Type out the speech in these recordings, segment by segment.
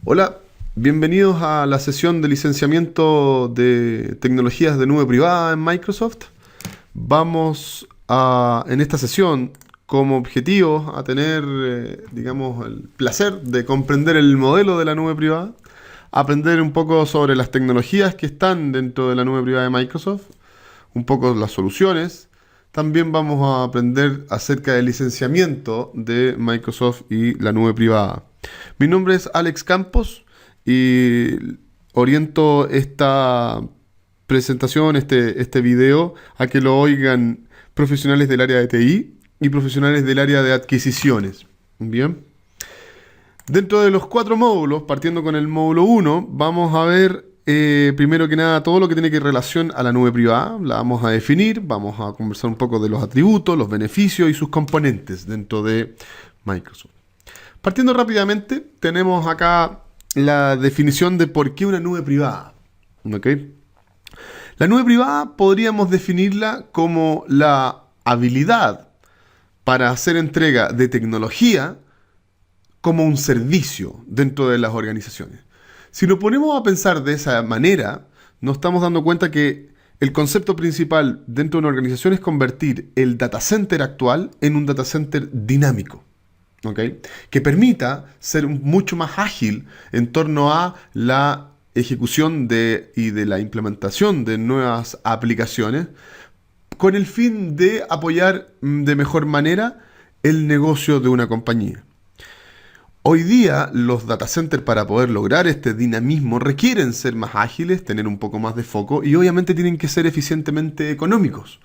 Hola, bienvenidos a la sesión de licenciamiento de tecnologías de nube privada en Microsoft. En esta sesión, como objetivo, a tener, digamos, el placer de comprender el modelo de la nube privada, aprender un poco sobre las tecnologías que están dentro de la nube privada de Microsoft, un poco las soluciones. También vamos a aprender acerca del licenciamiento de Microsoft y la nube privada. Mi nombre es Alex Campos y oriento esta presentación, este video, a que lo oigan profesionales del área de TI y profesionales del área de adquisiciones. Bien. Dentro de los 4 módulos, partiendo con el módulo 1, vamos a ver primero que nada todo lo que tiene que relación a la nube privada. La vamos a definir, vamos a conversar un poco de los atributos, los beneficios y sus componentes dentro de Microsoft. Partiendo rápidamente, tenemos acá la definición de por qué una nube privada. ¿Ok? La nube privada podríamos definirla como la habilidad para hacer entrega de tecnología como un servicio dentro de las organizaciones. Si nos ponemos a pensar de esa manera, nos estamos dando cuenta que el concepto principal dentro de una organización es convertir el data center actual en un data center dinámico, ¿ok? Que permita ser mucho más ágil en torno a la ejecución y de la implementación de nuevas aplicaciones con el fin de apoyar de mejor manera el negocio de una compañía. Hoy día los data centers, para poder lograr este dinamismo, requieren ser más ágiles, tener un poco más de foco y obviamente tienen que ser eficientemente económicos.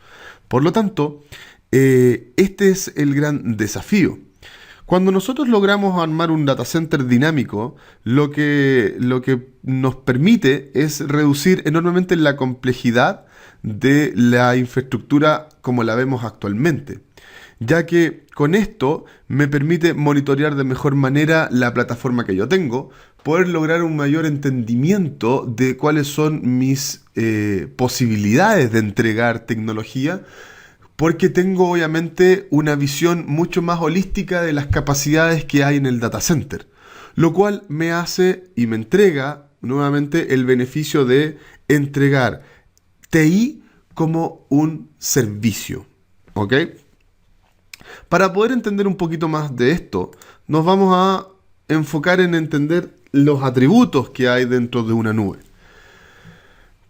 Por lo tanto, este es el gran desafío. Cuando nosotros logramos armar un data center dinámico, lo que nos permite es reducir enormemente la complejidad de la infraestructura como la vemos actualmente, ya que con esto me permite monitorear de mejor manera la plataforma que yo tengo, poder lograr un mayor entendimiento de cuáles son mis posibilidades de entregar tecnología, porque tengo obviamente una visión mucho más holística de las capacidades que hay en el data center, lo cual me hace y me entrega nuevamente el beneficio de entregar TI como un servicio, ¿ok? Para poder entender un poquito más de esto, nos vamos a enfocar en entender los atributos que hay dentro de una nube.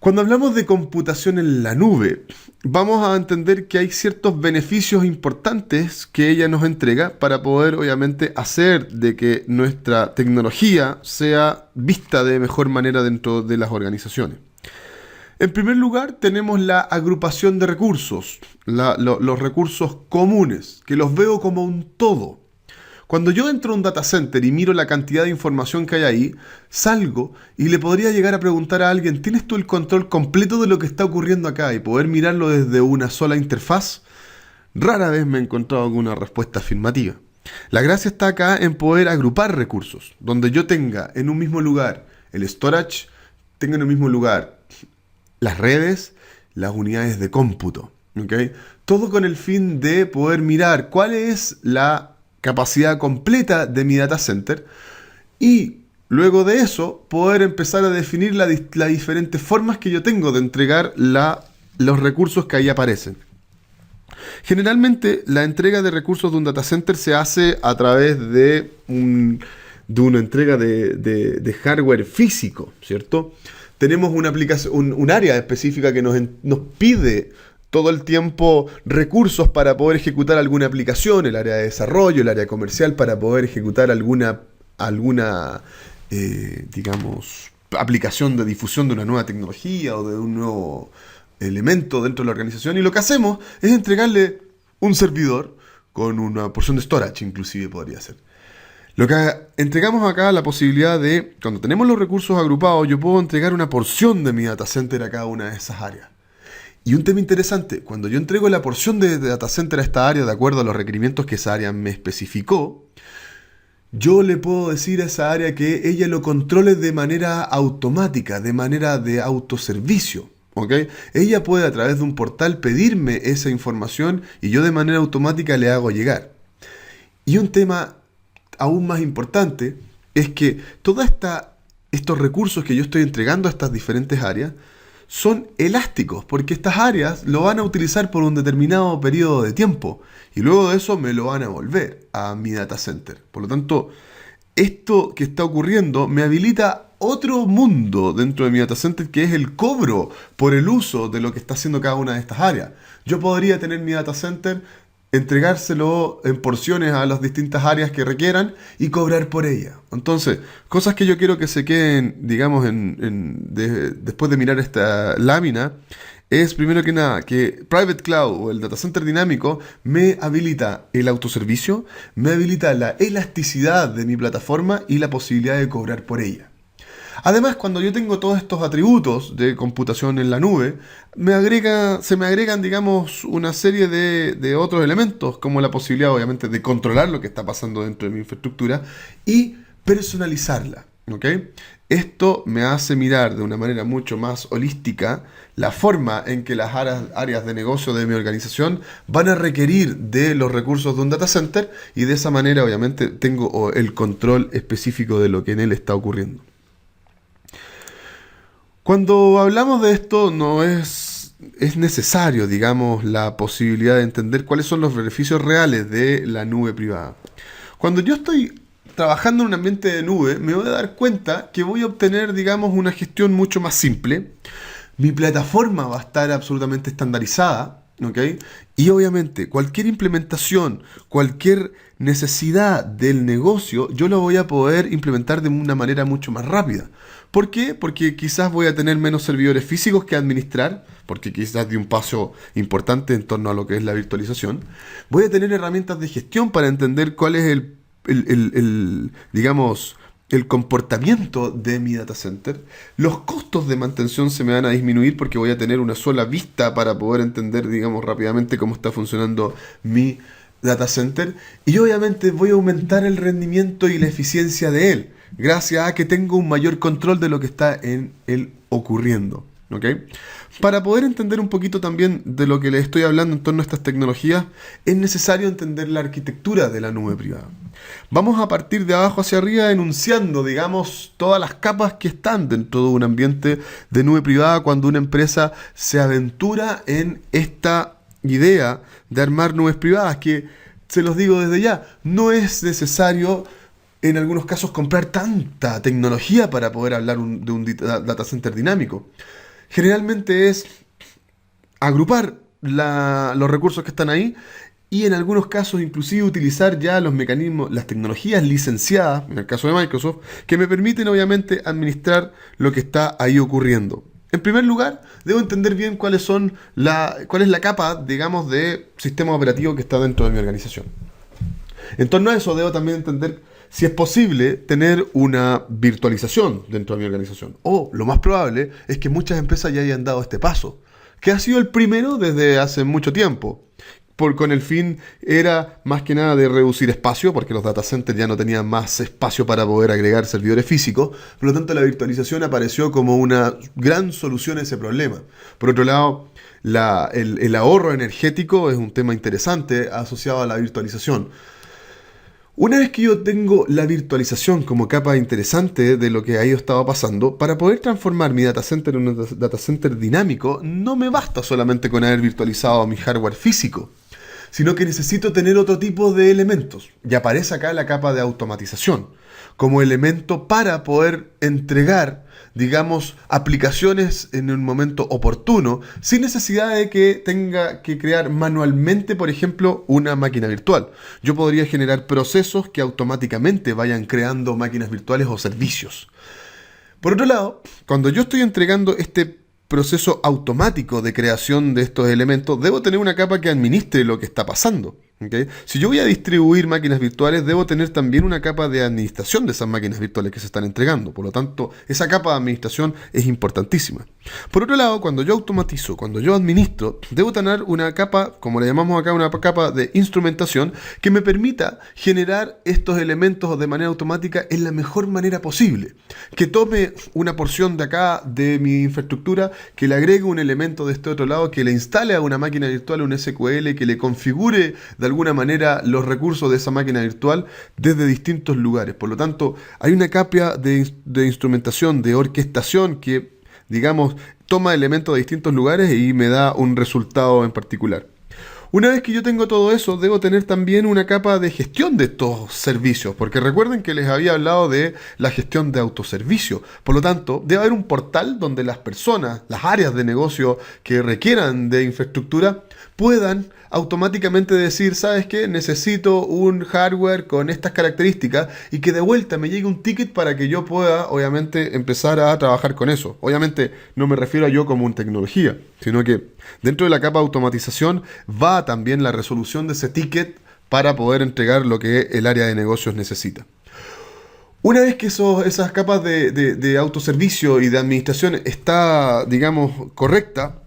Cuando hablamos de computación en la nube, vamos a entender que hay ciertos beneficios importantes que ella nos entrega para poder, obviamente, hacer de que nuestra tecnología sea vista de mejor manera dentro de las organizaciones. En primer lugar, tenemos la agrupación de recursos, los recursos comunes, que los veo como un todo. Cuando yo entro a un data center y miro la cantidad de información que hay ahí, salgo y le podría llegar a preguntar a alguien, ¿tienes tú el control completo de lo que está ocurriendo acá? Y poder mirarlo desde una sola interfaz. Rara vez me he encontrado alguna respuesta afirmativa. La gracia está acá en poder agrupar recursos, donde yo tenga en un mismo lugar el storage, tenga en un mismo lugar las redes, las unidades de cómputo, ¿okay? Todo con el fin de poder mirar cuál es la capacidad completa de mi data center y luego de eso poder empezar a definir las diferentes formas que yo tengo de entregar los recursos que ahí aparecen. Generalmente la entrega de recursos de un data center se hace a través de una entrega de hardware físico, ¿cierto? Tenemos una aplicación, un área específica que nos pide todo el tiempo recursos para poder ejecutar alguna aplicación, el área de desarrollo, el área comercial, para poder ejecutar alguna digamos, aplicación de difusión de una nueva tecnología o de un nuevo elemento dentro de la organización. Y lo que hacemos es entregarle un servidor con una porción de storage, inclusive podría ser. Lo que entregamos acá la posibilidad de, cuando tenemos los recursos agrupados, yo puedo entregar una porción de mi data center a cada una de esas áreas. Y un tema interesante, cuando yo entrego la porción de data center a esta área de acuerdo a los requerimientos que esa área me especificó, yo le puedo decir a esa área que ella lo controle de manera automática, de manera de autoservicio, ¿ok? Ella puede a través de un portal pedirme esa información y yo de manera automática le hago llegar. Y un tema aún más importante es que estos recursos que yo estoy entregando a estas diferentes áreas son elásticos, porque estas áreas lo van a utilizar por un determinado periodo de tiempo y luego de eso me lo van a volver a mi data center. Por lo tanto, esto que está ocurriendo me habilita otro mundo dentro de mi data center, que es el cobro por el uso de lo que está haciendo cada una de estas áreas. Yo podría tener mi data center, entregárselo en porciones a las distintas áreas que requieran y cobrar por ella. Entonces, cosas que yo quiero que se queden, digamos, después de mirar esta lámina, es primero que nada que Private Cloud o el Data Center dinámico me habilita el autoservicio, me habilita la elasticidad de mi plataforma y la posibilidad de cobrar por ella. Además, cuando yo tengo todos estos atributos de computación en la nube, se me agregan, digamos, una serie de otros elementos, como la posibilidad, obviamente, de controlar lo que está pasando dentro de mi infraestructura y personalizarla. ¿Ok? Esto me hace mirar de una manera mucho más holística la forma en que las áreas de negocio de mi organización van a requerir de los recursos de un data center y de esa manera, obviamente, tengo el control específico de lo que en él está ocurriendo. Cuando hablamos de esto, es necesario, digamos, la posibilidad de entender cuáles son los beneficios reales de la nube privada. Cuando yo estoy trabajando en un ambiente de nube, me voy a dar cuenta que voy a obtener, digamos, una gestión mucho más simple. Mi plataforma va a estar absolutamente estandarizada, ¿ok? Y obviamente cualquier implementación, cualquier necesidad del negocio, yo lo voy a poder implementar de una manera mucho más rápida. ¿Por qué? Porque quizás voy a tener menos servidores físicos que administrar, porque quizás di un paso importante en torno a lo que es la virtualización. Voy a tener herramientas de gestión para entender cuál es digamos, el comportamiento de mi data center. Los costos de mantención se me van a disminuir porque voy a tener una sola vista para poder entender, digamos, rápidamente cómo está funcionando mi data center. Y obviamente voy a aumentar el rendimiento y la eficiencia de él, gracias a que tengo un mayor control de lo que está en él ocurriendo. ¿Ok? Para poder entender un poquito también de lo que les estoy hablando en torno a estas tecnologías, es necesario entender la arquitectura de la nube privada. Vamos a partir de abajo hacia arriba enunciando, digamos, todas las capas que están dentro de un ambiente de nube privada cuando una empresa se aventura en esta idea de armar nubes privadas, que, se los digo desde ya, no es necesario en algunos casos comprar tanta tecnología para poder hablar de un data center dinámico. Generalmente es agrupar los recursos que están ahí y en algunos casos inclusive utilizar ya los mecanismos, las tecnologías licenciadas, en el caso de Microsoft, que me permiten obviamente administrar lo que está ahí ocurriendo. En primer lugar, debo entender bien cuál es la capa, digamos, de sistema operativo que está dentro de mi organización. En torno a eso debo también entender si es posible tener una virtualización dentro de mi organización. O lo más probable es que muchas empresas ya hayan dado este paso, que ha sido el primero desde hace mucho tiempo. Con el fin era más que nada de reducir espacio, porque los data centers ya no tenían más espacio para poder agregar servidores físicos. Por lo tanto, la virtualización apareció como una gran solución a ese problema. Por otro lado, el ahorro energético es un tema interesante asociado a la virtualización. Una vez que yo tengo la virtualización como capa interesante de lo que ahí estaba pasando, para poder transformar mi data center en un data center dinámico, no me basta solamente con haber virtualizado mi hardware físico, sino que necesito tener otro tipo de elementos. Y aparece acá la capa de automatización, como elemento para poder entregar, digamos, aplicaciones en un momento oportuno, sin necesidad de que tenga que crear manualmente, por ejemplo, una máquina virtual. Yo podría generar procesos que automáticamente vayan creando máquinas virtuales o servicios. Por otro lado, cuando yo estoy entregando este proceso automático de creación de estos elementos, debo tener una capa que administre lo que está pasando. ¿Okay? Si yo voy a distribuir máquinas virtuales, debo tener también una capa de administración de esas máquinas virtuales que se están entregando. Por lo tanto, esa capa de administración es importantísima. Por otro lado, cuando yo automatizo, cuando yo administro, debo tener una capa, como le llamamos acá, una capa de instrumentación que me permita generar estos elementos de manera automática en la mejor manera posible. Que tome una porción de acá de mi infraestructura, que le agregue un elemento de este otro lado, que le instale a una máquina virtual un SQL, que le configure de alguna manera los recursos de esa máquina virtual desde distintos lugares. Por lo tanto, hay una capa de instrumentación, de orquestación que, digamos, toma elementos de distintos lugares y me da un resultado en particular. Una vez que yo tengo todo eso, debo tener también una capa de gestión de estos servicios, porque recuerden que les había hablado de la gestión de autoservicio. Por lo tanto, debe haber un portal donde las personas, las áreas de negocio que requieran de infraestructura, puedan automáticamente decir, ¿sabes qué? Necesito un hardware con estas características y que de vuelta me llegue un ticket para que yo pueda, obviamente, empezar a trabajar con eso. Obviamente, no me refiero a yo como una tecnología, sino que dentro de la capa de automatización va también la resolución de ese ticket para poder entregar lo que el área de negocios necesita. Una vez que esas capas de autoservicio y de administración está, digamos, correcta,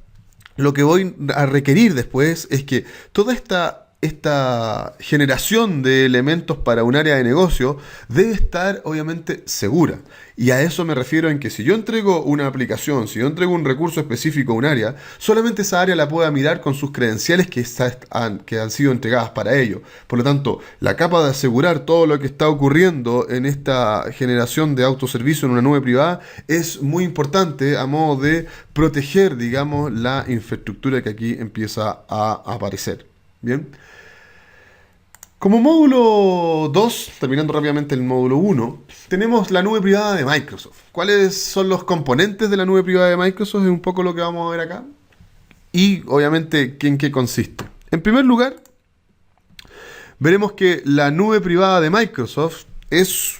lo que voy a requerir después es que toda esta generación de elementos para un área de negocio debe estar obviamente segura. Y a eso me refiero en que si yo entrego una aplicación, si yo entrego un recurso específico a un área, solamente esa área la pueda mirar con sus credenciales que han sido entregadas para ello. Por lo tanto, la capa de asegurar todo lo que está ocurriendo en esta generación de autoservicio en una nube privada es muy importante a modo de proteger, digamos, la infraestructura que aquí empieza a aparecer. Bien. Como módulo 2, terminando rápidamente el módulo 1, tenemos la nube privada de Microsoft. ¿Cuáles son los componentes de la nube privada de Microsoft? Es un poco lo que vamos a ver acá. Y obviamente, ¿en qué consiste? En primer lugar, veremos que la nube privada de Microsoft es,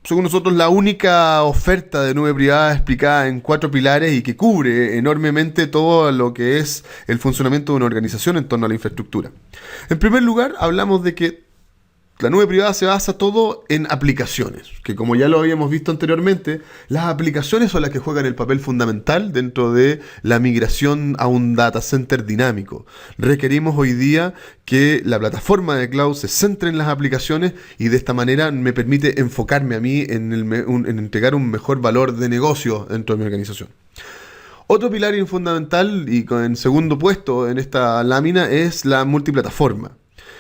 según nosotros, la única oferta de nube privada explicada en 4 pilares y que cubre enormemente todo lo que es el funcionamiento de una organización en torno a la infraestructura. En primer lugar, hablamos de que la nube privada se basa todo en aplicaciones, que como ya lo habíamos visto anteriormente, las aplicaciones son las que juegan el papel fundamental dentro de la migración a un data center dinámico. Requerimos hoy día que la plataforma de cloud se centre en las aplicaciones y de esta manera me permite enfocarme a mí en entregar un mejor valor de negocio dentro de mi organización. Otro pilar fundamental y en segundo puesto en esta lámina es la multiplataforma.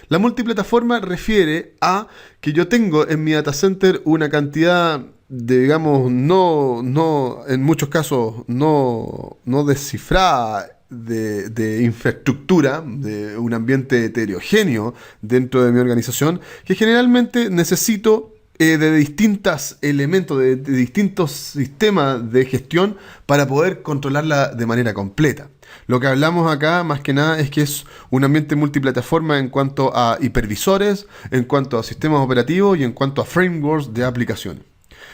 La multiplataforma refiere a que yo tengo en mi data center una cantidad de, digamos, en muchos casos no descifrada de infraestructura, de un ambiente heterogéneo dentro de mi organización, que generalmente necesito de distintos elementos, de distintos sistemas de gestión para poder controlarla de manera completa. Lo que hablamos acá, más que nada, es que es un ambiente multiplataforma en cuanto a hipervisores, en cuanto a sistemas operativos y en cuanto a frameworks de aplicaciones.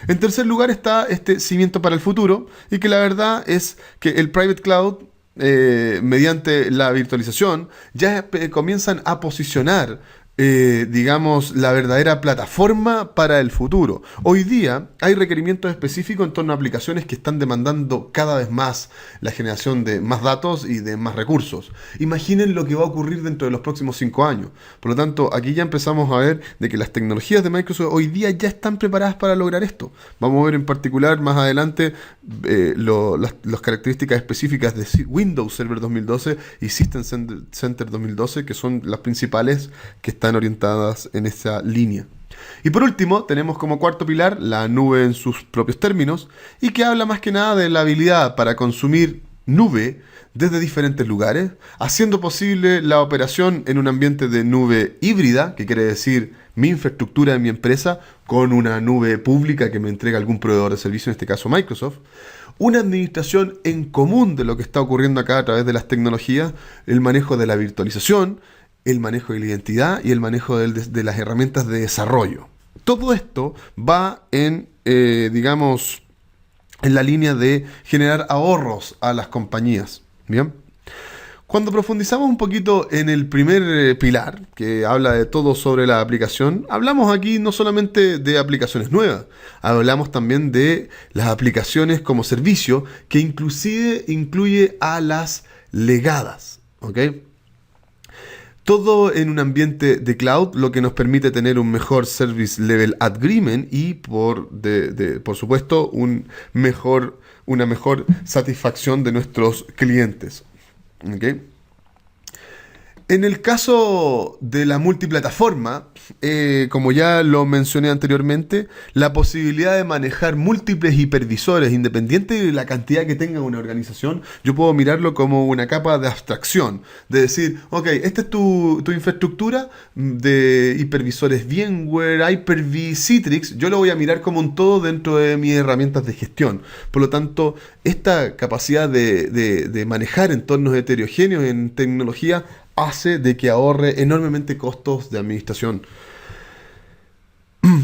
En tercer lugar está este cimiento para el futuro, y que la verdad es que el Private Cloud, mediante la virtualización, ya comienzan a posicionar digamos, la verdadera plataforma para el futuro. Hoy día hay requerimientos específicos en torno a aplicaciones que están demandando cada vez más la generación de más datos y de más recursos. Imaginen lo que va a ocurrir dentro de los próximos 5 años. Por lo tanto, aquí ya empezamos a ver de que las tecnologías de Microsoft hoy día ya están preparadas para lograr esto. Vamos a ver en particular más adelante las características específicas de Windows Server 2012 y System Center 2012, que son las principales que están orientadas en esa línea. Y por último, tenemos como cuarto pilar la nube en sus propios términos, y que habla más que nada de la habilidad para consumir nube desde diferentes lugares, haciendo posible la operación en un ambiente de nube híbrida, que quiere decir mi infraestructura de mi empresa con una nube pública que me entrega algún proveedor de servicio, en este caso Microsoft, una administración en común de lo que está ocurriendo acá a través de las tecnologías, el manejo de la virtualización, el manejo de la identidad y el manejo de las herramientas de desarrollo. Todo esto va digamos, en la línea de generar ahorros a las compañías. ¿Bien? Cuando profundizamos un poquito en el primer pilar, que habla de todo sobre la aplicación, hablamos aquí no solamente de aplicaciones nuevas, hablamos también de las aplicaciones como servicio, que inclusive incluye a las legadas. ¿Ok? Todo en un ambiente de cloud, lo que nos permite tener un mejor Service Level Agreement y por supuesto una mejor satisfacción de nuestros clientes. ¿Okay? En el caso de la multiplataforma, como ya lo mencioné anteriormente, la posibilidad de manejar múltiples hipervisores, independiente de la cantidad que tenga una organización, yo puedo mirarlo como una capa de abstracción, de decir, ok, esta es tu infraestructura de hipervisores VMware, Hyper-V, Citrix, yo lo voy a mirar como un todo dentro de mis herramientas de gestión. Por lo tanto, esta capacidad de manejar entornos heterogéneos en tecnología hace de que ahorre enormemente costos de administración.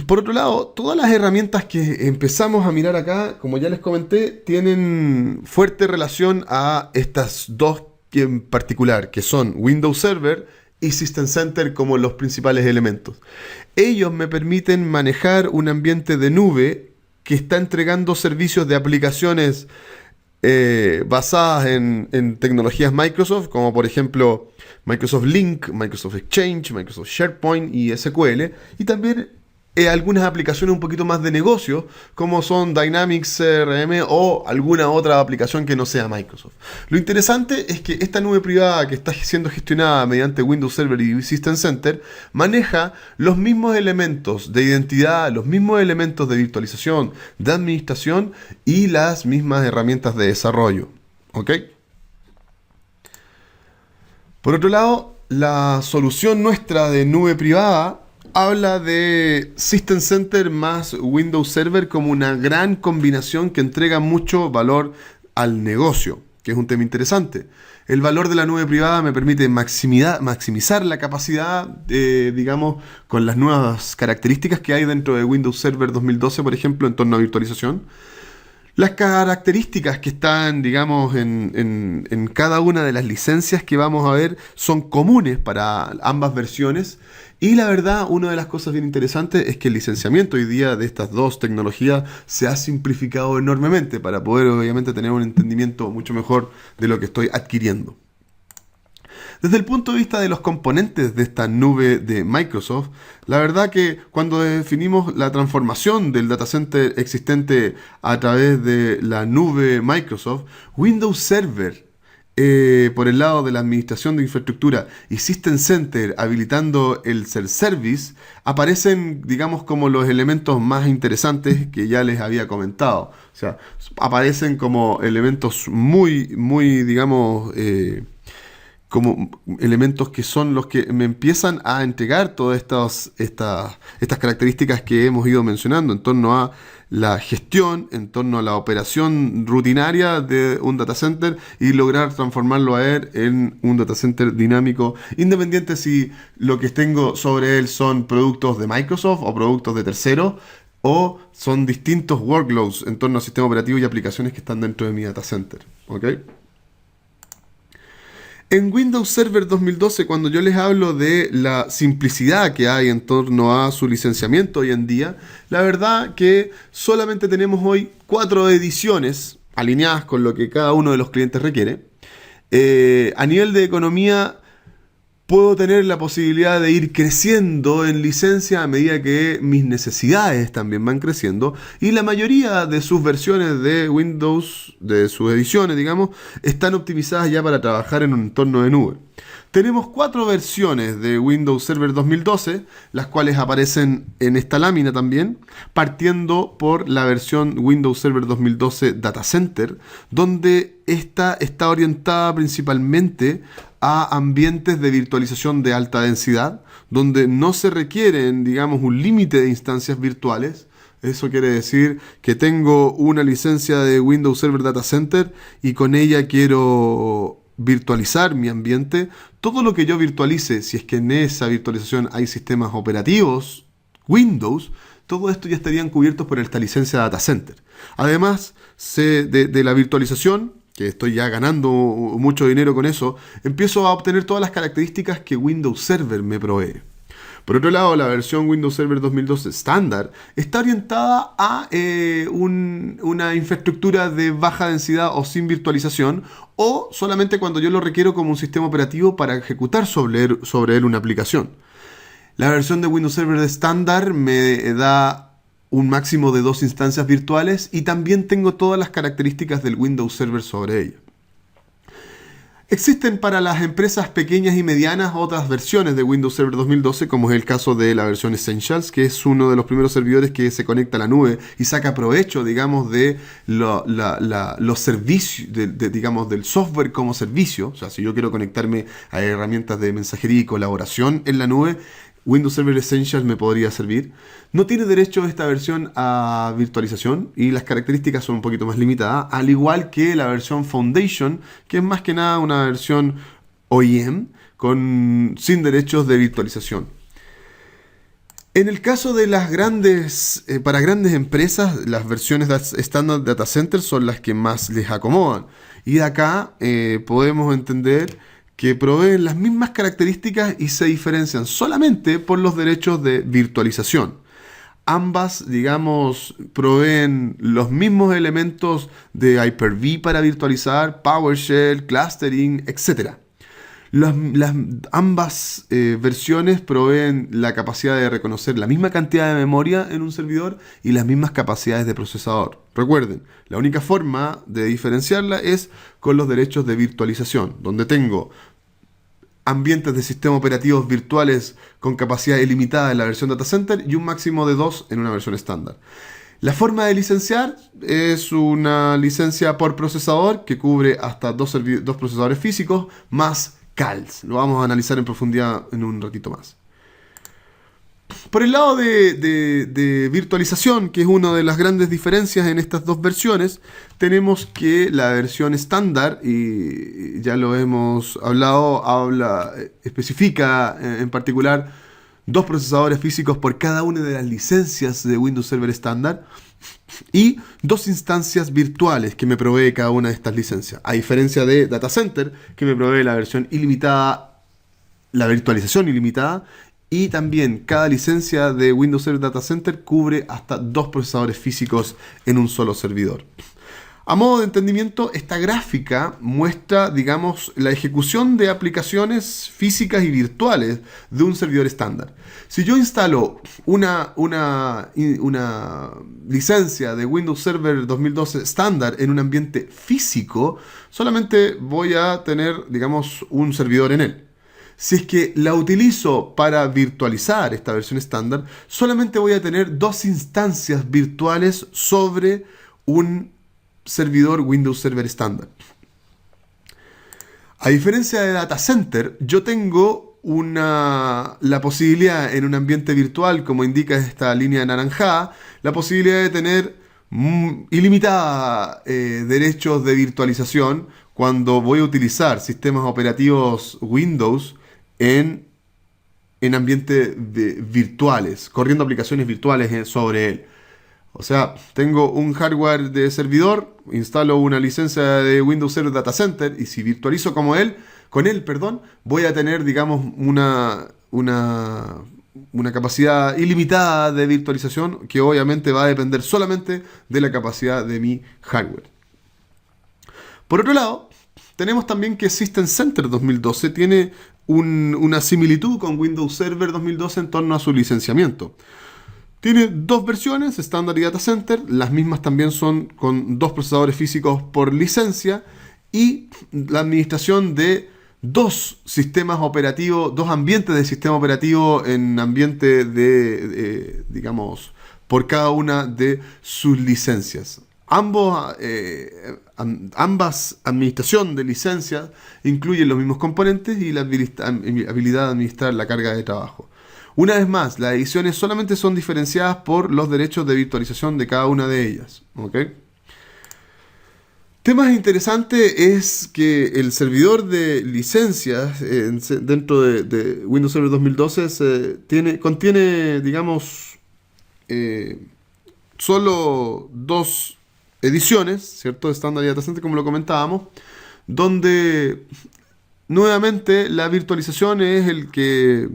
Por otro lado, todas las herramientas que empezamos a mirar acá, como ya les comenté, tienen fuerte relación a estas dos en particular, que son Windows Server y System Center como los principales elementos. Ellos me permiten manejar un ambiente de nube que está entregando servicios de aplicaciones basadas en tecnologías Microsoft, como por ejemplo Microsoft Lync, Microsoft Exchange, Microsoft SharePoint y SQL, y también algunas aplicaciones un poquito más de negocio, como son Dynamics CRM o alguna otra aplicación que no sea Microsoft. Lo interesante es que esta nube privada que está siendo gestionada mediante Windows Server y System Center maneja los mismos elementos de identidad, los mismos elementos de virtualización, de administración y las mismas herramientas de desarrollo. ¿Ok? Por otro lado, la solución nuestra de nube privada habla de System Center más Windows Server como una gran combinación que entrega mucho valor al negocio, que es un tema interesante. El valor de la nube privada me permite maximizar la capacidad, digamos, con las nuevas características que hay dentro de Windows Server 2012, por ejemplo, en torno a virtualización. Las características que están, digamos, en cada una de las licencias que vamos a ver son comunes para ambas versiones. Y la verdad, una de las cosas bien interesantes es que el licenciamiento hoy día de estas dos tecnologías se ha simplificado enormemente para poder, obviamente, tener un entendimiento mucho mejor de lo que estoy adquiriendo. Desde el punto de vista de los componentes de esta nube de Microsoft, la verdad que cuando definimos la transformación del data center existente a través de la nube Microsoft, Windows Server por el lado de la administración de infraestructura y System Center habilitando el self-service, aparecen, digamos, como los elementos más interesantes que ya les había comentado. O sea, aparecen como elementos muy, digamos, como elementos que son los que me empiezan a entregar todas estas características que hemos ido mencionando en torno a la gestión, en torno a la operación rutinaria de un data center y lograr transformarlo a él en un data center dinámico, independiente si lo que tengo sobre él son productos de Microsoft o productos de terceros o son distintos workloads en torno al sistema operativo y aplicaciones que están dentro de mi data center. ¿Ok? En Windows Server 2012, cuando yo les hablo de la simplicidad que hay en torno a su licenciamiento hoy en día, la verdad que solamente tenemos hoy 4 ediciones alineadas con lo que cada uno de los clientes requiere. A nivel de economía, puedo tener la posibilidad de ir creciendo en licencia a medida que mis necesidades también van creciendo, y la mayoría de sus versiones de Windows, de sus ediciones, digamos, están optimizadas ya para trabajar en un entorno de nube. Tenemos 4 versiones de Windows Server 2012, las cuales aparecen en esta lámina también, partiendo por la versión Windows Server 2012 Data Center, donde esta está orientada principalmente a ambientes de virtualización de alta densidad, donde no se requieren, digamos, un límite de instancias virtuales. Eso quiere decir que tengo una licencia de Windows Server Data Center y con ella quiero virtualizar mi ambiente. Todo lo que yo virtualice, si es que en esa virtualización hay sistemas operativos Windows, todo esto ya estarían cubiertos por esta licencia Data Center. Además de la virtualización, que estoy ya ganando mucho dinero con eso, empiezo a obtener todas las características que Windows Server me provee. Por otro lado, la versión Windows Server 2012 estándar está orientada a una infraestructura de baja densidad o sin virtualización, o solamente cuando yo lo requiero como un sistema operativo para ejecutar sobre él una aplicación. La versión de Windows Server estándar me da un máximo de 2 instancias virtuales y también tengo todas las características del Windows Server sobre ella. Existen para las empresas pequeñas y medianas otras versiones de Windows Server 2012, como es el caso de la versión Essentials, que es uno de los primeros servidores que se conecta a la nube y saca provecho, digamos, de los servicios, digamos, del software como servicio. O sea, si yo quiero conectarme a herramientas de mensajería y colaboración en la nube, Windows Server Essentials me podría servir. No tiene derecho esta versión a virtualización y las características son un poquito más limitadas, al igual que la versión Foundation, que es más que nada una versión OEM sin derechos de virtualización. En el caso de las para grandes empresas, las versiones estándar Data Center son las que más les acomodan. Y de acá podemos entender que proveen las mismas características y se diferencian solamente por los derechos de virtualización. Ambas, digamos, proveen los mismos elementos de Hyper-V para virtualizar, PowerShell, clustering, etc. Ambas versiones proveen la capacidad de reconocer la misma cantidad de memoria en un servidor y las mismas capacidades de procesador. Recuerden, la única forma de diferenciarla es con los derechos de virtualización, donde tengo ambientes de sistemas operativos virtuales con capacidad ilimitada en la versión Data Center y un máximo de 2 en una versión estándar. La forma de licenciar es una licencia por procesador que cubre hasta dos procesadores físicos más CALs. Lo vamos a analizar en profundidad en un ratito más. Por el lado de virtualización, que es una de las grandes diferencias en estas dos versiones, tenemos que la versión estándar, y ya lo hemos hablado, especifica en particular 2 procesadores físicos por cada una de las licencias de Windows Server estándar y 2 instancias virtuales que me provee cada una de estas licencias. A diferencia de Data Center, que me provee la versión ilimitada, la virtualización ilimitada. Y también cada licencia de Windows Server Data Center cubre hasta 2 procesadores físicos en un solo servidor. A modo de entendimiento, esta gráfica muestra, digamos, la ejecución de aplicaciones físicas y virtuales de un servidor estándar. Si yo instalo una licencia de Windows Server 2012 estándar en un ambiente físico, solamente voy a tener, digamos, un servidor en él. Si es que la utilizo para virtualizar esta versión estándar, solamente voy a tener 2 instancias virtuales sobre un servidor Windows Server estándar. A diferencia de Data Center, yo tengo la posibilidad en un ambiente virtual, como indica esta línea anaranjada, la posibilidad de tener ilimitada derechos de virtualización cuando voy a utilizar sistemas operativos Windows en ambientes virtuales, corriendo aplicaciones virtuales sobre él. O sea, tengo un hardware de servidor, instalo una licencia de Windows Server Data Center y si virtualizo con él, voy a tener, digamos, una capacidad ilimitada de virtualización que obviamente va a depender solamente de la capacidad de mi hardware. Por otro lado, tenemos también que System Center 2012 tiene una similitud con Windows Server 2012 en torno a su licenciamiento. Tiene 2 versiones, estándar y Data Center. Las mismas también son con 2 procesadores físicos por licencia y la administración de 2 sistemas operativos, 2 ambientes de sistema operativo en ambiente digamos, por cada una de sus licencias. Ambas administración de licencias incluyen los mismos componentes y la habilidad de administrar la carga de trabajo. Una vez más, las ediciones solamente son diferenciadas por los derechos de virtualización de cada una de ellas. ¿Okay? Tema interesante es que el servidor de licencias dentro de Windows Server 2012 contiene, digamos, solo 2 ediciones, ¿cierto? Estándar y Data Center, como lo comentábamos, donde nuevamente la virtualización es el que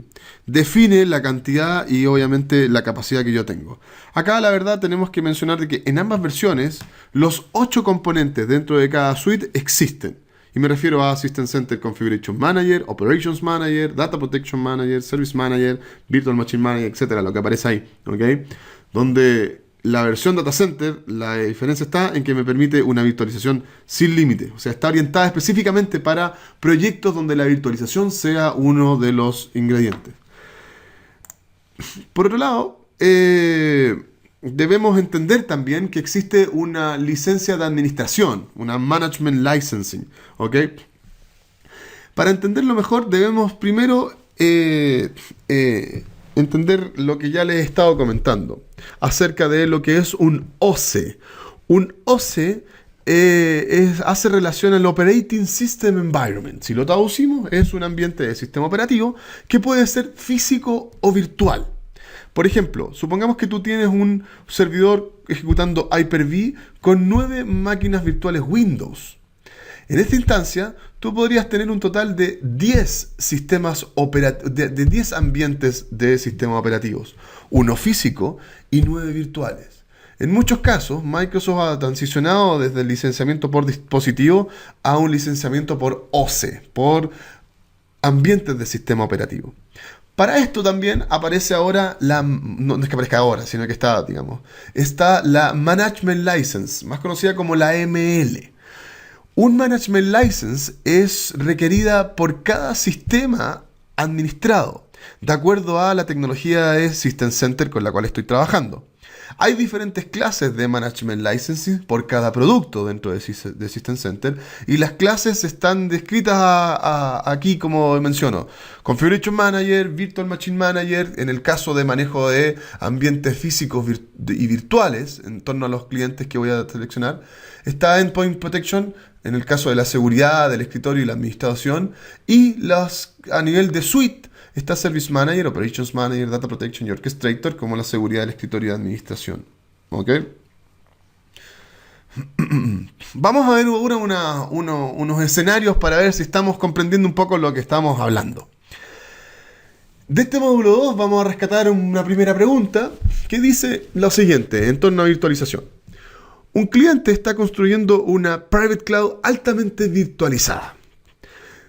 define la cantidad y obviamente la capacidad que yo tengo. Acá la verdad tenemos que mencionar de que en ambas versiones los 8 componentes dentro de cada suite existen. Y me refiero a System Center Configuration Manager, Operations Manager, Data Protection Manager, Service Manager, Virtual Machine Manager, etcétera, lo que aparece ahí, ¿ok? Donde la versión Data Center, la diferencia está en que me permite una virtualización sin límite. O sea, está orientada específicamente para proyectos donde la virtualización sea uno de los ingredientes. Por otro lado, debemos entender también que existe una licencia de administración, una Management Licensing, ¿ok? Para entenderlo mejor, debemos primero entender lo que ya les he estado comentando acerca de lo que es un OSE. Un OSE hace relación al Operating System Environment. Si lo traducimos, es un ambiente de sistema operativo que puede ser físico o virtual. Por ejemplo, supongamos que tú tienes un servidor ejecutando Hyper-V con 9 máquinas virtuales Windows. En esta instancia, tú podrías tener un total de 10 de 10 ambientes de sistemas operativos, uno físico y 9 virtuales. En muchos casos, Microsoft ha transicionado desde el licenciamiento por dispositivo a un licenciamiento por OSE, por ambientes de sistema operativo. Para esto también aparece ahora no es que aparezca ahora, sino que está la Management License, más conocida como la ML. Un Management License es requerida por cada sistema administrado, de acuerdo a la tecnología de System Center con la cual estoy trabajando. Hay diferentes clases de Management Licenses por cada producto dentro de System Center, y las clases están descritas aquí como menciono. Configuration Manager, Virtual Machine Manager, en el caso de manejo de ambientes físicos y virtuales en torno a los clientes que voy a seleccionar. Está Endpoint Protection, en el caso de la seguridad, del escritorio y la administración. Y a nivel de suite está Service Manager, Operations Manager, Data Protection y Orchestrator, como la seguridad del escritorio de administración. ¿Ok? Vamos a ver ahora unos escenarios para ver si estamos comprendiendo un poco lo que estamos hablando. De este módulo 2 vamos a rescatar una primera pregunta que dice lo siguiente en torno a virtualización. Un cliente está construyendo una Private Cloud altamente virtualizada.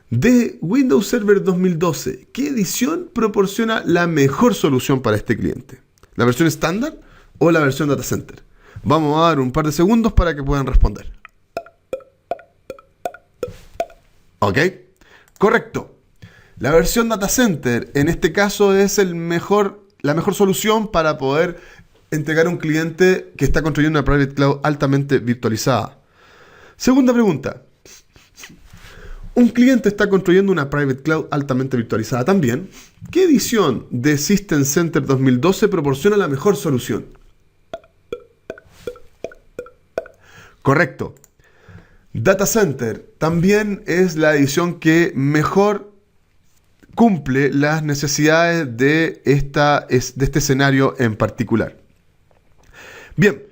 De Windows Server 2012, ¿qué edición proporciona la mejor solución para este cliente? ¿La versión estándar o la versión Data Center? Vamos a dar un par de segundos para que puedan responder. ¿Ok? Correcto. La versión Data Center en este caso es la mejor solución para poder entregar a un cliente que está construyendo una Private Cloud altamente virtualizada. Segunda pregunta. Un cliente está construyendo una Private Cloud altamente virtualizada también. ¿Qué edición de System Center 2012 proporciona la mejor solución? Correcto. Data Center también es la edición que mejor cumple las necesidades de este escenario en particular. Bien,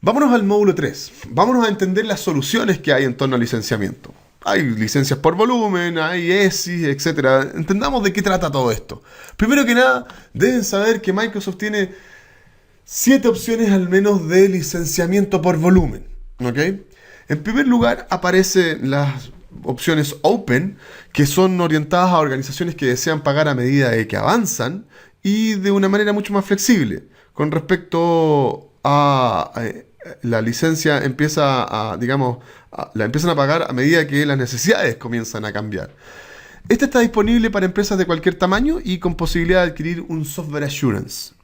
vámonos al módulo 3. Vámonos a entender las soluciones que hay en torno al licenciamiento. Hay licencias por volumen, hay ESI, etc. Entendamos de qué trata todo esto. Primero que nada, deben saber que Microsoft tiene 7 opciones al menos de licenciamiento por volumen. ¿Ok? En primer lugar, aparecen las opciones Open, que son orientadas a organizaciones que desean pagar a medida de que avanzan y de una manera mucho más flexible. Con respecto a la licencia la empiezan a pagar a medida que las necesidades comienzan a cambiar. Esta está disponible para empresas de cualquier tamaño y con posibilidad de adquirir un Software Assurance.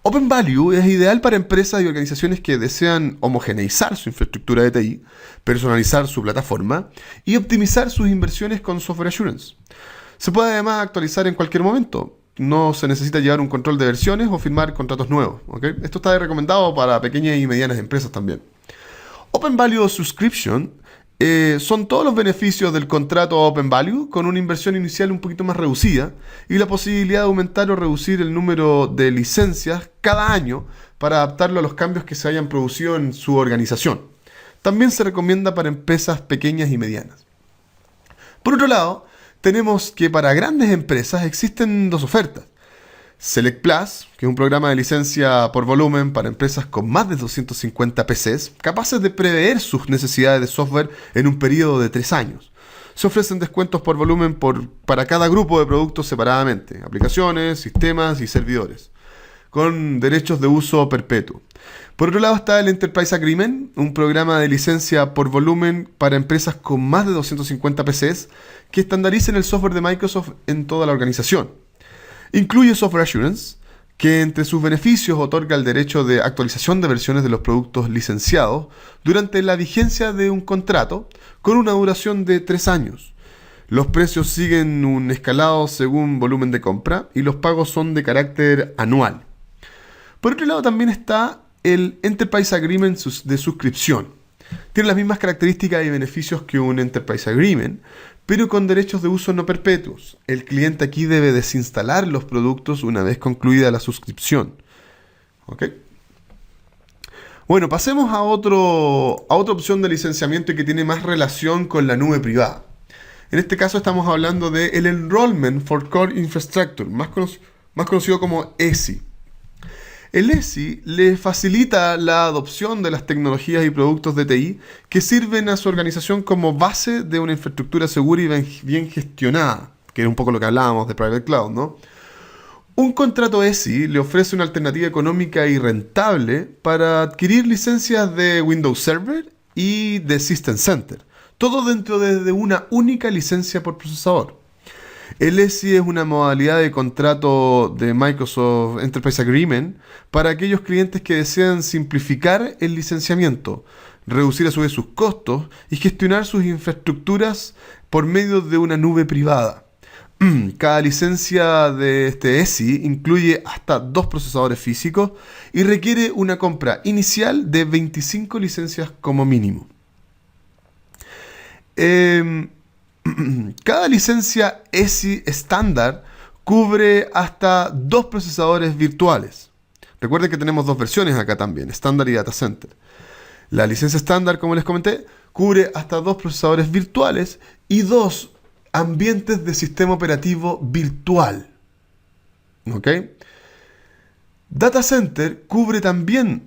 Open Value es ideal para empresas y organizaciones que desean homogeneizar su infraestructura de TI, personalizar su plataforma y optimizar sus inversiones con Software Assurance. Se puede además actualizar en cualquier momento. No se necesita llevar un control de versiones o firmar contratos nuevos. ¿Okay? Esto está recomendado para pequeñas y medianas empresas también. Open Value Subscription son todos los beneficios del contrato Open Value con una inversión inicial un poquito más reducida y la posibilidad de aumentar o reducir el número de licencias cada año para adaptarlo a los cambios que se hayan producido en su organización. También se recomienda para empresas pequeñas y medianas. Por otro lado, tenemos que para grandes empresas existen 2 ofertas. Select Plus, que es un programa de licencia por volumen para empresas con más de 250 PCs, capaces de prever sus necesidades de software en un periodo de 3 años. Se ofrecen descuentos por volumen para cada grupo de productos separadamente, aplicaciones, sistemas y servidores. con derechos de uso perpetuo. Por otro lado está el Enterprise Agreement, un programa de licencia por volumen para empresas con más de 250 PCs que estandaricen el software de Microsoft en toda la organización. Incluye Software Assurance, que entre sus beneficios otorga el derecho de actualización de versiones de los productos licenciados durante la vigencia de un contrato con una duración de 3 años. Los precios siguen un escalado según volumen de compra y los pagos son de carácter anual. Por otro lado también está el Enterprise Agreement de suscripción. Tiene las mismas características y beneficios que un Enterprise Agreement, pero con derechos de uso no perpetuos. El cliente aquí debe desinstalar los productos una vez concluida la suscripción. ¿Ok? Bueno, pasemos a otra opción de licenciamiento que tiene más relación con la nube privada. En este caso estamos hablando del Enrollment for Core Infrastructure, más conocido como ESI. El ESI le facilita la adopción de las tecnologías y productos de TI que sirven a su organización como base de una infraestructura segura y bien gestionada, que es un poco lo que hablábamos de Private Cloud, ¿no? Un contrato ESI le ofrece una alternativa económica y rentable para adquirir licencias de Windows Server y de System Center, todo dentro de una única licencia por procesador. El ESI es una modalidad de contrato de Microsoft Enterprise Agreement para aquellos clientes que desean simplificar el licenciamiento, reducir a su vez sus costos y gestionar sus infraestructuras por medio de una nube privada. Cada licencia de este ESI incluye hasta 2 procesadores físicos y requiere una compra inicial de 25 licencias como mínimo. Cada licencia ESI estándar cubre hasta 2 procesadores virtuales. Recuerden que tenemos 2 versiones acá también, estándar y data center. La licencia estándar, como les comenté, cubre hasta 2 procesadores virtuales y 2 ambientes de sistema operativo virtual. ¿Ok? Data center cubre también,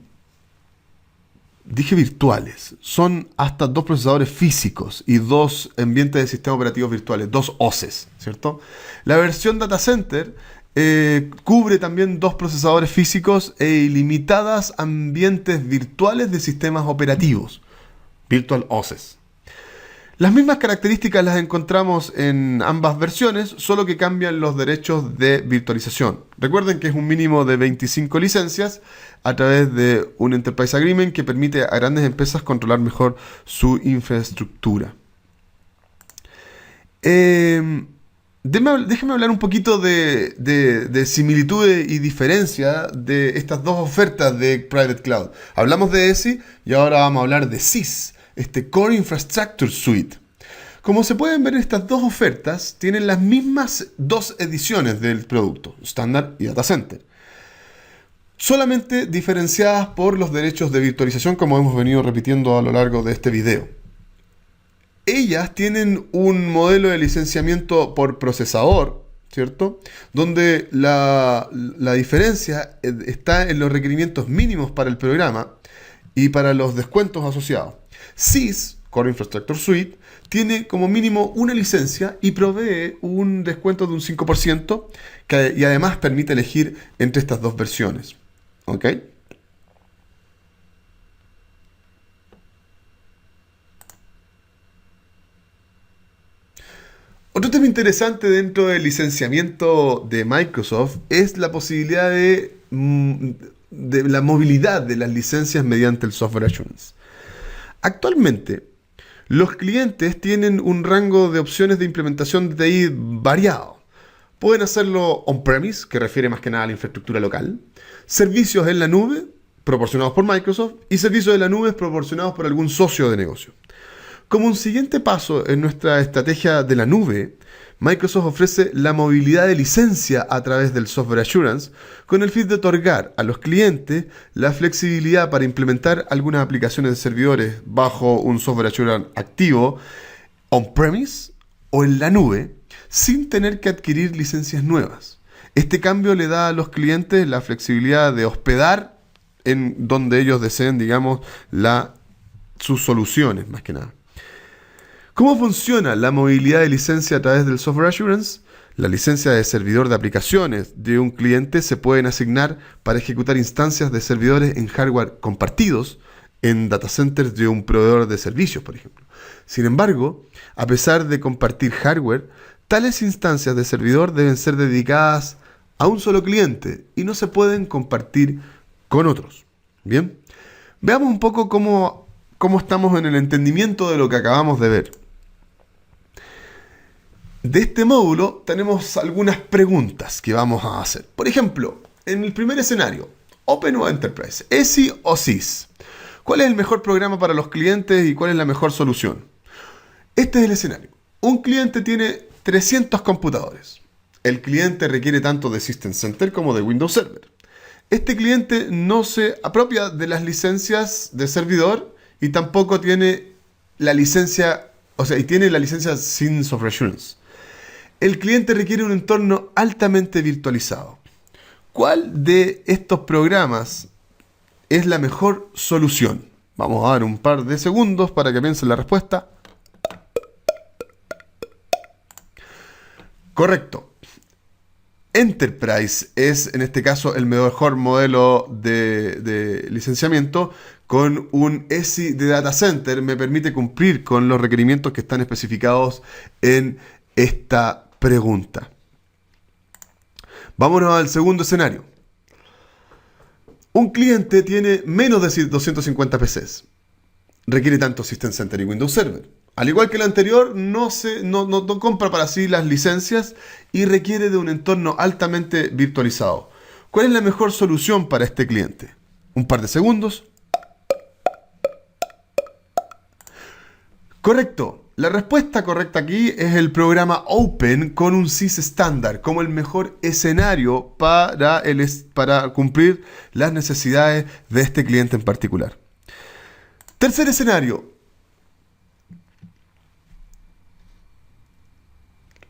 dije virtuales, son hasta 2 procesadores físicos y 2 ambientes de sistema operativo virtuales, 2 OSes, ¿cierto? La versión Data Center cubre también 2 procesadores físicos e ilimitadas ambientes virtuales de sistemas operativos, Virtual OSes. Las mismas características las encontramos en ambas versiones, solo que cambian los derechos de virtualización. Recuerden que es un mínimo de 25 licencias a través de un Enterprise Agreement que permite a grandes empresas controlar mejor su infraestructura. Déjenme hablar un poquito de similitud y diferencia de estas 2 ofertas de Private Cloud. Hablamos de ESI y ahora vamos a hablar de CIS. Core Infrastructure Suite. Como se pueden ver, estas 2 ofertas tienen las mismas 2 ediciones del producto, estándar y data center, solamente diferenciadas por los derechos de virtualización, como hemos venido repitiendo a lo largo de este video. Ellas tienen un modelo de licenciamiento por procesador, ¿cierto? Donde la diferencia está en los requerimientos mínimos para el programa y para los descuentos asociados. CIS, Core Infrastructure Suite, tiene como mínimo una licencia y provee un descuento de un 5% y además permite elegir entre estas 2 versiones. ¿Ok? Otro tema interesante dentro del licenciamiento de Microsoft es la posibilidad de la movilidad de las licencias mediante el Software Assurance. Actualmente, los clientes tienen un rango de opciones de implementación de TI variado. Pueden hacerlo on-premise, que refiere más que nada a la infraestructura local, servicios en la nube, proporcionados por Microsoft, y servicios de la nube proporcionados por algún socio de negocio. Como un siguiente paso en nuestra estrategia de la nube, Microsoft ofrece la movilidad de licencia a través del Software Assurance con el fin de otorgar a los clientes la flexibilidad para implementar algunas aplicaciones de servidores bajo un Software Assurance activo on-premise o en la nube sin tener que adquirir licencias nuevas. Este cambio le da a los clientes la flexibilidad de hospedar en donde ellos deseen, digamos, sus soluciones, más que nada. ¿Cómo funciona la movilidad de licencia a través del Software Assurance? Las licencias de servidor de aplicaciones de un cliente se pueden asignar para ejecutar instancias de servidores en hardware compartidos en data centers de un proveedor de servicios, por ejemplo. Sin embargo, a pesar de compartir hardware, tales instancias de servidor deben ser dedicadas a un solo cliente y no se pueden compartir con otros. Bien, veamos un poco cómo estamos en el entendimiento de lo que acabamos de ver. De este módulo tenemos algunas preguntas que vamos a hacer. Por ejemplo, en el primer escenario, Open o Enterprise, ESI o SIS. ¿Cuál es el mejor programa para los clientes y cuál es la mejor solución? Este es el escenario. Un cliente tiene 300 computadores. El cliente requiere tanto de System Center como de Windows Server. Este cliente no se apropia de las licencias de servidor y tampoco tiene la licencia, y tiene la licencia sin Software Assurance. El cliente requiere un entorno altamente virtualizado. ¿Cuál de estos programas es la mejor solución? Vamos a dar un par de segundos para que piensen la respuesta. Correcto. Enterprise es en este caso el mejor modelo de licenciamiento. Con un ESI de Data Center me permite cumplir con los requerimientos que están especificados en esta pregunta. Vámonos al segundo escenario. Un cliente tiene menos de 250 PCs. Requiere tanto System Center y Windows Server. Al igual que el anterior, no compra para sí las licencias y requiere de un entorno altamente virtualizado. ¿Cuál es la mejor solución para este cliente? Un par de segundos. Correcto. La respuesta correcta aquí es el programa Open con un SIS estándar como el mejor escenario para cumplir las necesidades de este cliente en particular. Tercer escenario.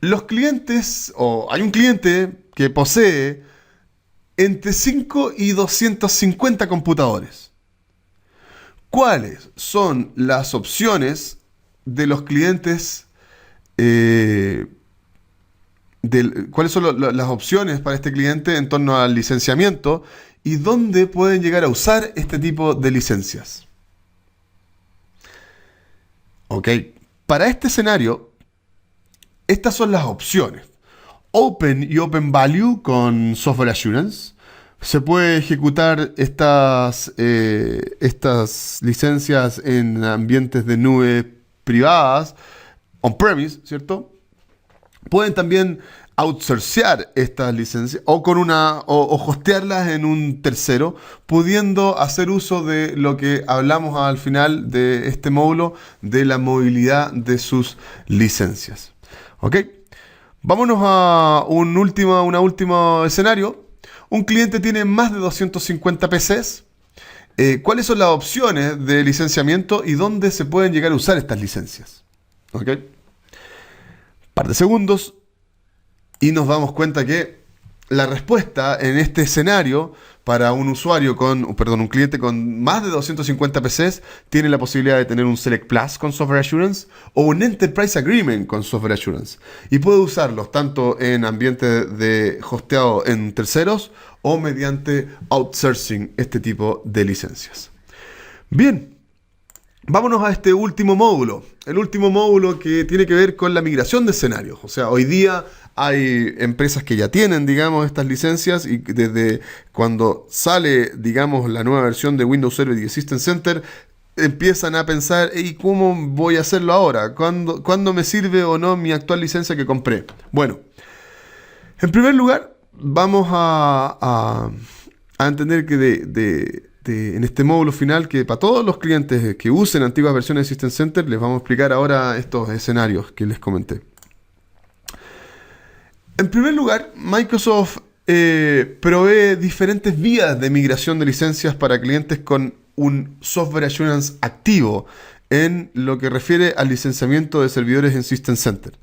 Los clientes, hay un cliente que posee entre 5 y 250 computadores. ¿Cuáles son las opciones de los clientes? ¿Cuáles son las opciones para este cliente en torno al licenciamiento y dónde pueden llegar a usar este tipo de licencias? Ok, para este escenario, estas son las opciones. Open y Open Value con Software Assurance. Se puede ejecutar estas licencias en ambientes de nube privadas, on-premise, ¿cierto? Pueden también outsourcear estas licencias o hostearlas en un tercero, pudiendo hacer uso de lo que hablamos al final de este módulo, de la movilidad de sus licencias. ¿Ok? Vámonos a un último escenario. Un cliente tiene más de 250 PCs. ¿Cuáles son las opciones de licenciamiento y dónde se pueden llegar a usar estas licencias? ¿Ok? Par de segundos y nos damos cuenta que la respuesta en este escenario para un cliente con más de 250 PCs tiene la posibilidad de tener un Select Plus con Software Assurance o un Enterprise Agreement con Software Assurance y puede usarlos tanto en ambientes de hosteado en terceros o mediante outsourcing este tipo de licencias. Bien, vámonos a este último módulo. El último módulo que tiene que ver con la migración de escenarios. O sea, hoy día hay empresas que ya tienen, digamos, estas licencias y desde cuando sale, digamos, la nueva versión de Windows Server y de System Center, empiezan a pensar, ¿y cómo voy a hacerlo ahora? ¿Cuándo me sirve o no mi actual licencia que compré? Bueno, en primer lugar, vamos a entender que en este módulo final, que para todos los clientes que usen antiguas versiones de System Center, les vamos a explicar ahora estos escenarios que les comenté. En primer lugar, Microsoft provee diferentes vías de migración de licencias para clientes con un Software Assurance activo en lo que refiere al licenciamiento de servidores en System Center.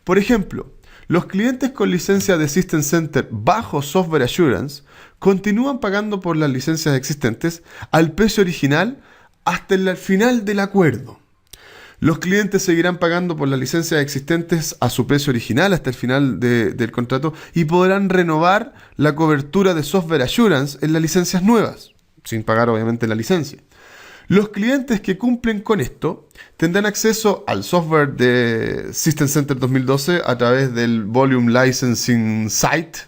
Por ejemplo, los clientes con licencia de System Center bajo Software Assurance continúan pagando por las licencias existentes al precio original hasta el final del acuerdo. Los clientes seguirán pagando por las licencias existentes a su precio original hasta el final del contrato y podrán renovar la cobertura de Software Assurance en las licencias nuevas, sin pagar obviamente la licencia. Los clientes que cumplen con esto tendrán acceso al software de System Center 2012 a través del Volume Licensing Site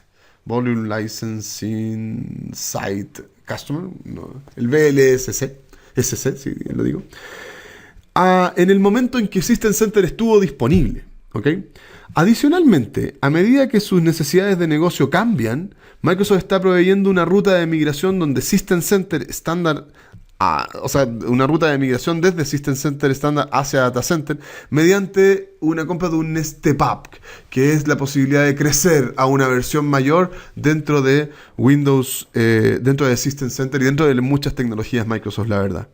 Customer, no, el VLSC, SC, si bien lo digo, en el momento en que System Center estuvo disponible. ¿Ok? Adicionalmente, a medida que sus necesidades de negocio cambian, Microsoft está proveyendo una ruta de migración donde System Center estándar, una ruta de migración desde System Center estándar hacia Data Center mediante una compra de un Step Up, que es la posibilidad de crecer a una versión mayor dentro de Windows, dentro de System Center y dentro de muchas tecnologías Microsoft, la verdad.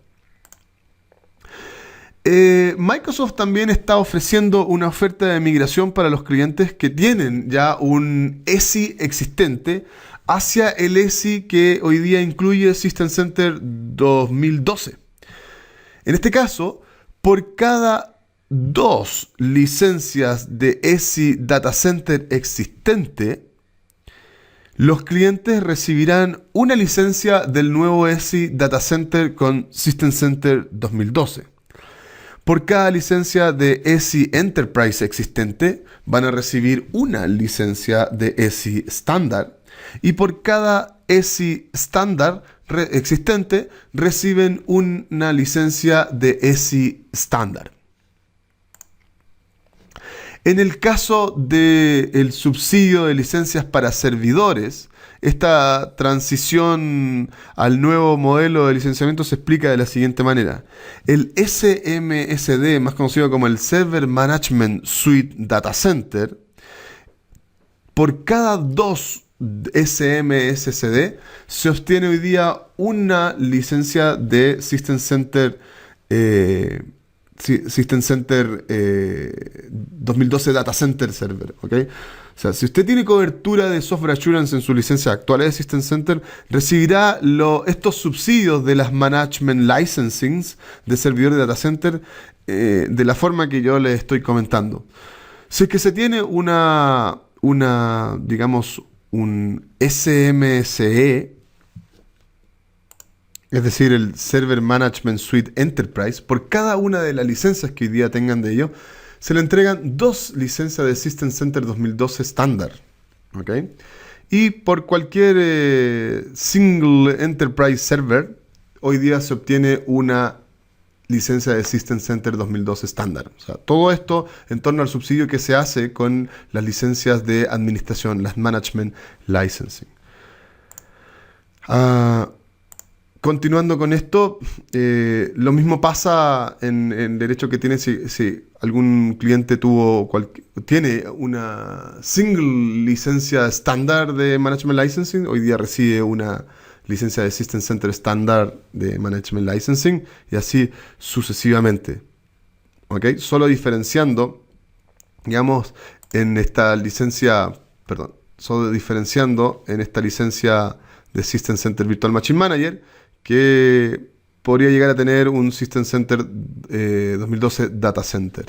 Microsoft también está ofreciendo una oferta de migración para los clientes que tienen ya un ESI existente hacia el ESI que hoy día incluye System Center 2012. En este caso, por cada 2 licencias de ESI Data Center existente, los clientes recibirán una licencia del nuevo ESI Data Center con System Center 2012. Por cada licencia de ESI Enterprise existente, van a recibir una licencia de ESI estándar. Y por cada ESI estándar existente, reciben una licencia de ESI estándar. En el caso del subsidio de licencias para servidores, esta transición al nuevo modelo de licenciamiento se explica de la siguiente manera. El SMSD, más conocido como el Server Management Suite Data Center, por cada 2 SMSD se obtiene hoy día una licencia de System Center 2012 Data Center Server, ¿ok? O sea, si usted tiene cobertura de Software Assurance en su licencia actual de System Center, recibirá estos subsidios de las Management Licensings de servidor de Data Center de la forma que yo les estoy comentando. Si es que se tiene digamos, un SMSE, es decir, el Server Management Suite Enterprise, por cada una de las licencias que hoy día tengan de ello, se le entregan 2 licencias de System Center 2012 estándar. ¿Ok? Y por cualquier Single Enterprise Server, hoy día se obtiene una licencia de System Center 2012 estándar. O sea, todo esto en torno al subsidio que se hace con las licencias de administración, las Management Licensing. Continuando con esto, lo mismo pasa en derecho que tiene si algún cliente tiene una single licencia estándar de Management Licensing, hoy día recibe una licencia de System Center estándar de Management Licensing y así sucesivamente. ¿Ok? Solo diferenciando, digamos, en esta licencia de System Center Virtual Machine Manager, que podría llegar a tener un System Center 2012 Data Center.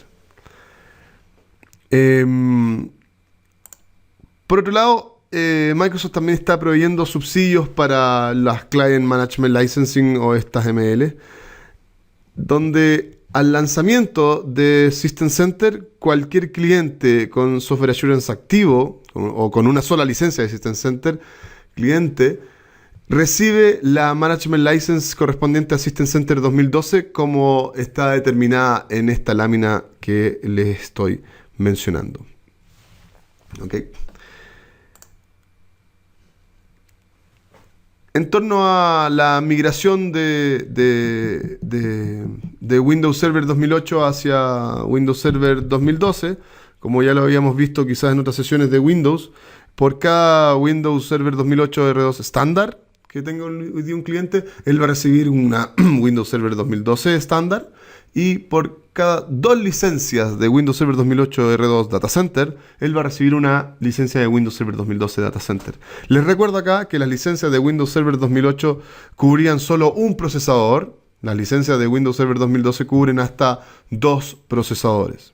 Por otro lado, Microsoft también está proveyendo subsidios para las Client Management Licensing o estas ML, donde al lanzamiento de System Center, cualquier cliente con Software Assurance activo o con una sola licencia de System Center, cliente recibe la Management License correspondiente a System Center 2012 como está determinada en esta lámina que les estoy mencionando. ¿Ok? En torno a la migración de Windows Server 2008 hacia Windows Server 2012, como ya lo habíamos visto quizás en otras sesiones de Windows, por cada Windows Server 2008 R2 estándar que tenga hoy día un cliente, él va a recibir una Windows Server 2012 estándar, y por cada 2 licencias de Windows Server 2008 R2 Data Center, él va a recibir una licencia de Windows Server 2012 Data Center. Les recuerdo acá que las licencias de Windows Server 2008 cubrían solo un procesador, Las licencias de Windows Server 2012 cubren hasta 2 procesadores.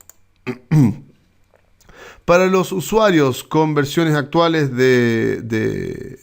Para los usuarios con versiones actuales de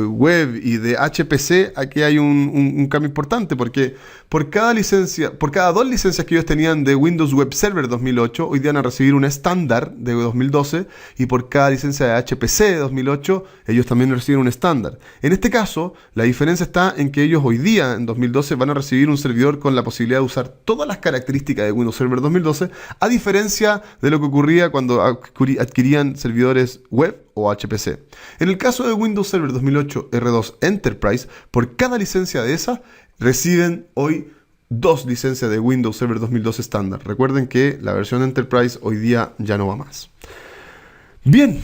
web y de HPC, aquí hay un cambio importante, porque por cada dos licencias que ellos tenían de Windows Web Server 2008, hoy día van a recibir un estándar de 2012, y por cada licencia de HPC de 2008, ellos también reciben un estándar. En este caso, la diferencia está en que ellos hoy día, en 2012, van a recibir un servidor con la posibilidad de usar todas las características de Windows Server 2012, a diferencia de lo que ocurría cuando adquirían servidores web o HPC. En el caso de Windows Server 2008 R2 Enterprise, por cada licencia de esas, reciben hoy 2 licencias de Windows Server 2012 estándar. Recuerden que la versión Enterprise hoy día ya no va más. Bien,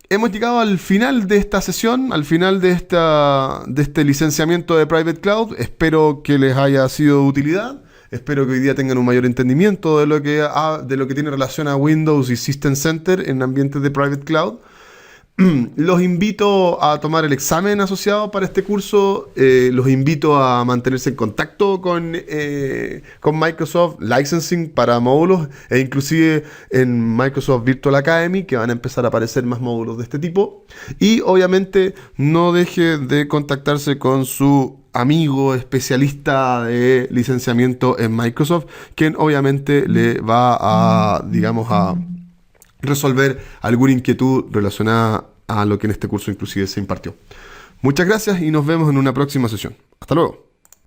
hemos llegado al final de esta sesión, al final de este licenciamiento de Private Cloud. Espero que les haya sido de utilidad. Espero que hoy día tengan un mayor entendimiento de lo que tiene relación a Windows y System Center en ambientes de Private Cloud. Los invito a tomar el examen asociado para este curso. Los invito a mantenerse en contacto con Microsoft Licensing para módulos, e inclusive en Microsoft Virtual Academy, que van a empezar a aparecer más módulos de este tipo. Y obviamente no deje de contactarse con su amigo especialista de licenciamiento en Microsoft, quien obviamente le va a resolver alguna inquietud relacionada a lo que en este curso inclusive se impartió. Muchas gracias y nos vemos en una próxima sesión. Hasta luego.